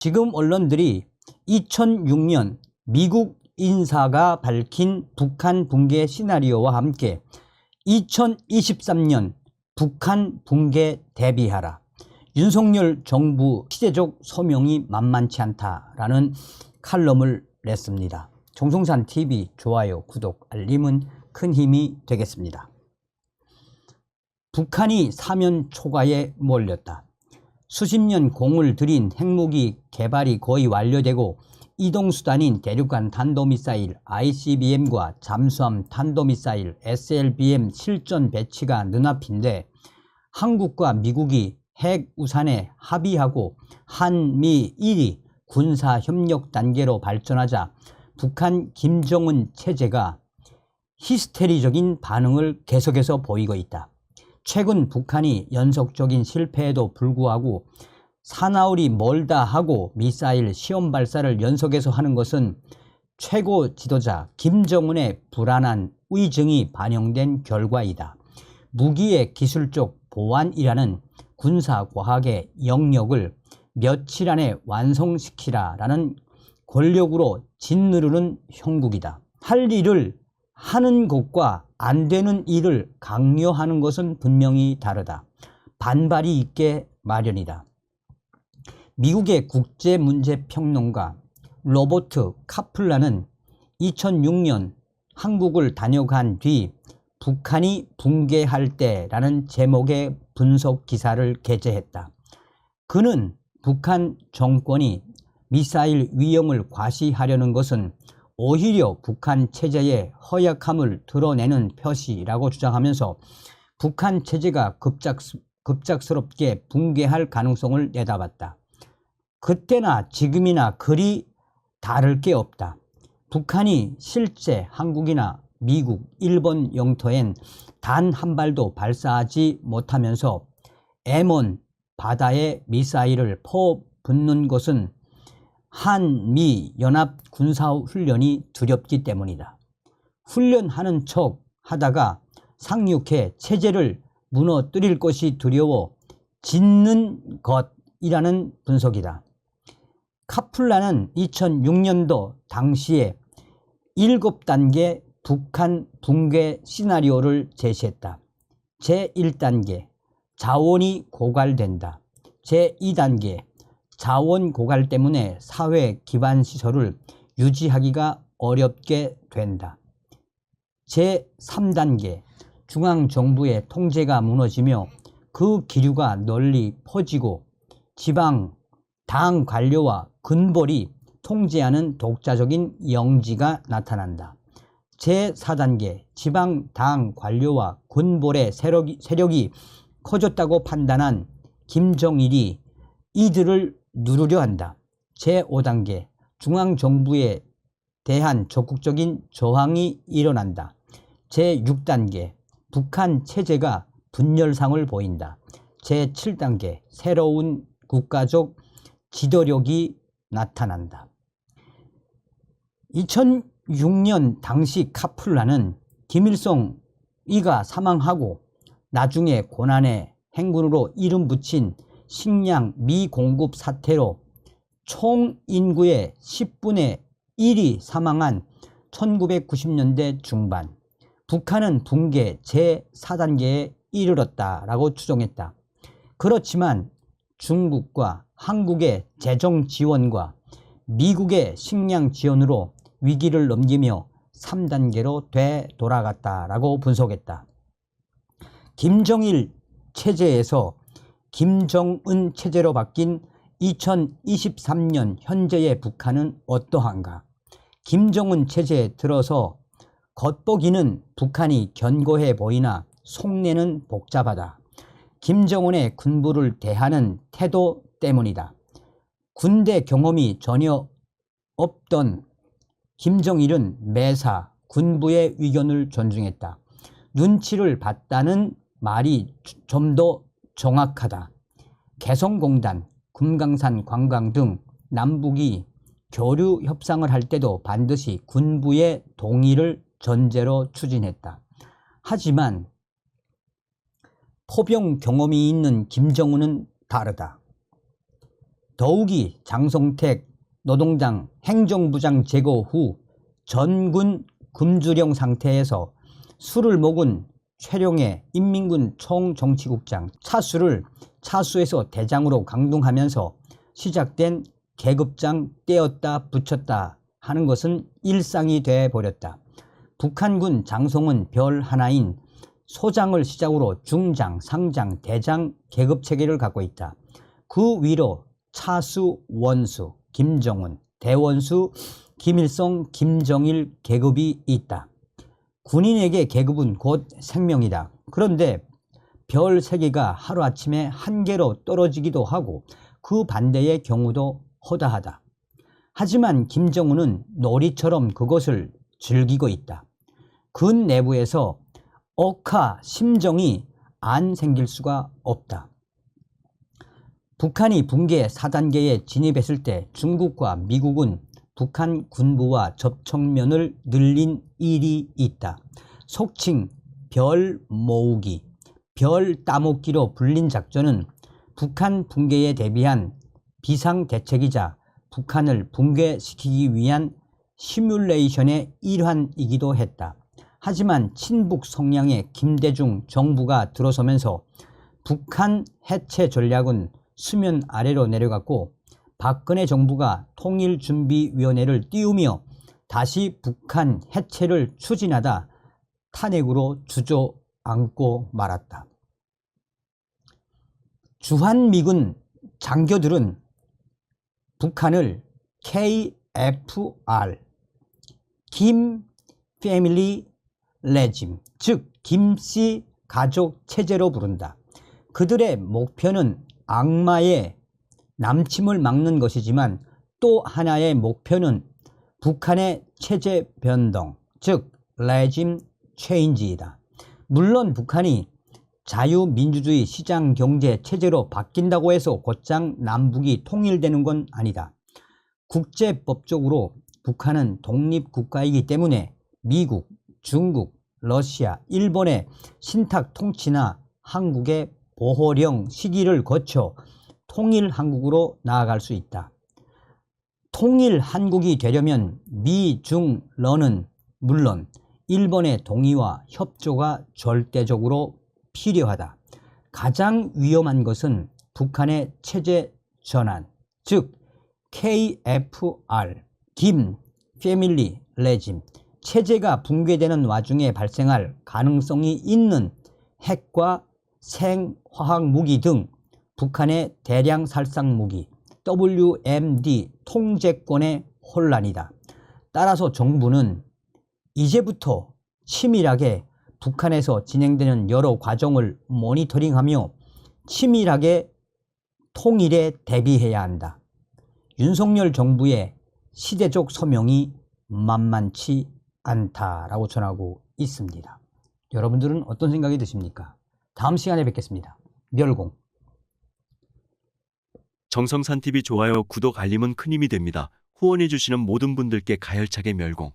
지금 언론들이 2006년 미국 인사가 밝힌 북한 붕괴 시나리오와 함께 2023년 북한 붕괴 대비하라, 윤석열 정부 시대적 소명이 만만치 않다라는 칼럼을 냈습니다. 정성산TV 좋아요, 구독, 알림은 큰 힘이 되겠습니다. 북한이 사면 초과에 몰렸다. 수십 년 공을 들인 핵무기 개발이 거의 완료되고 이동수단인 대륙간 탄도미사일 ICBM과 잠수함 탄도미사일 SLBM 실전 배치가 눈앞인데, 한국과 미국이 핵우산에 합의하고 한미일이 군사협력 단계로 발전하자 북한 김정은 체제가 히스테리적인 반응을 계속해서 보이고 있다. 최근 북한이 연속적인 실패에도 불구하고 사나울이 멀다 하고 미사일 시험 발사를 연속해서 하는 것은 최고 지도자 김정은의 불안한 의증이 반영된 결과이다. 무기의 기술적 보완이라는 군사과학의 영역을 며칠 안에 완성시키라라는 권력으로 짓누르는 형국이다. 할 일을 하는 것과 안 되는 일을 강요하는 것은 분명히 다르다. 반발이 있게 마련이다. 미국의 국제문제평론가 로버트 카플란은 2006년 한국을 다녀간 뒤 북한이 붕괴할 때라는 제목의 분석 기사를 게재했다. 그는 북한 정권이 미사일 위험을 과시하려는 것은 오히려 북한 체제의 허약함을 드러내는 표시라고 주장하면서 북한 체제가 급작스럽게 붕괴할 가능성을 내다봤다. 그때나 지금이나 그리 다를 게 없다. 북한이 실제 한국이나 미국, 일본 영토엔 단 한 발도 발사하지 못하면서 M1 바다에 미사일을 퍼붓는 것은 한미 연합 군사훈련이 두렵기 때문이다. 훈련하는 척 하다가 상륙해 체제를 무너뜨릴 것이 두려워 짓는 것이라는 분석이다. 카플란은 2006년도 당시에 7단계 북한 붕괴 시나리오를 제시했다. 제1단계 자원이 고갈된다. 제2단계 자원 고갈 때문에 사회 기반 시설을 유지하기가 어렵게 된다. 제3단계 중앙정부의 통제가 무너지며 그 기류가 널리 퍼지고 지방 당 관료와 군벌이 통제하는 독자적인 영지가 나타난다. 제4단계 지방 당 관료와 군벌의 세력이 커졌다고 판단한 김정일이 이들을 누르려 한다. 제5단계 중앙정부에 대한 적극적인 저항이 일어난다. 제6단계 북한 체제가 분열상을 보인다. 제7단계 새로운 국가적 지도력이 나타난다. 2006년 당시 카플란은 김일성이가 사망하고 나중에 고난의 행군으로 이름 붙인 식량 미공급 사태로 총 인구의 10분의 1이 사망한 1990년대 중반, 북한은 붕괴 제4단계에 이르렀다라고 추정했다. 그렇지만 중국과 한국의 재정 지원과 미국의 식량 지원으로 위기를 넘기며 3단계로 되돌아갔다라고 분석했다. 김정일 체제에서 김정은 체제로 바뀐 2023년 현재의 북한은 어떠한가? 김정은 체제에 들어서 겉보기는 북한이 견고해 보이나 속내는 복잡하다. 김정은의 군부를 대하는 태도 때문이다. 군대 경험이 전혀 없던 김정일은 매사 군부의 의견을 존중했다. 눈치를 봤다는 말이 좀 더 정확하다. 개성공단, 금강산 관광 등 남북이 교류 협상을 할 때도 반드시 군부의 동의를 전제로 추진했다. 하지만 포병 경험이 있는 김정은은 다르다. 더욱이 장성택 노동당 행정부장 제거 후 전군 금주령 상태에서 술을 먹은 최룡해 인민군 총정치국장 차수를 차수에서 대장으로 강등하면서 시작된 계급장 떼었다 붙였다 하는 것은 일상이 되어버렸다. 북한군 장성은 별 하나인 소장을 시작으로 중장, 상장, 대장 계급체계를 갖고 있다. 그 위로 차수, 원수, 김정은, 대원수, 김일성, 김정일 계급이 있다. 군인에게 계급은 곧 생명이다. 그런데 별 3개가 하루아침에 한 개로 떨어지기도 하고 그 반대의 경우도 허다하다. 하지만 김정은은 놀이처럼 그것을 즐기고 있다. 군 내부에서 억하 심정이 안 생길 수가 없다. 북한이 붕괴 4단계에 진입했을 때 중국과 미국은 북한 군부와 접촉면을 늘린 일이 있다. 속칭 별 모으기, 별 따먹기로 불린 작전은 북한 붕괴에 대비한 비상대책이자 북한을 붕괴시키기 위한 시뮬레이션의 일환이기도 했다. 하지만 친북 성향의 김대중 정부가 들어서면서 북한 해체 전략은 수면 아래로 내려갔고 박근혜 정부가 통일준비위원회를 띄우며 다시 북한 해체를 추진하다 탄핵으로 주저앉고 말았다. 주한미군 장교들은 북한을 KFR, 김 패밀리 레짐, 즉 김씨 가족 체제로 부른다. 그들의 목표는 악마의 남침을 막는 것이지만 또 하나의 목표는 북한의 체제 변동, 즉 레짐 체인지이다. 물론 북한이 자유민주주의 시장경제 체제로 바뀐다고 해서 곧장 남북이 통일되는 건 아니다. 국제법적으로 북한은 독립국가이기 때문에 미국, 중국, 러시아, 일본의 신탁 통치나 한국의 보호령 시기를 거쳐 통일 한국으로 나아갈 수 있다. 통일 한국이 되려면 미, 중, 러는 물론 일본의 동의와 협조가 절대적으로 필요하다. 가장 위험한 것은 북한의 체제 전환, 즉 KFR, 김 패밀리 레짐, 체제가 붕괴되는 와중에 발생할 가능성이 있는 핵과 생화학 무기 등 북한의 대량 살상 무기, WMD 통제권의 혼란이다. 따라서 정부는 이제부터 치밀하게 북한에서 진행되는 여러 과정을 모니터링하며 치밀하게 통일에 대비해야 한다. 윤석열 정부의 시대적 소명이 만만치 않다라고 전하고 있습니다. 여러분들은 어떤 생각이 드십니까? 다음 시간에 뵙겠습니다. 멸공. 정성산TV 좋아요, 구독, 알림은 큰 힘이 됩니다. 후원해주시는 모든 분들께 가열차게 멸공.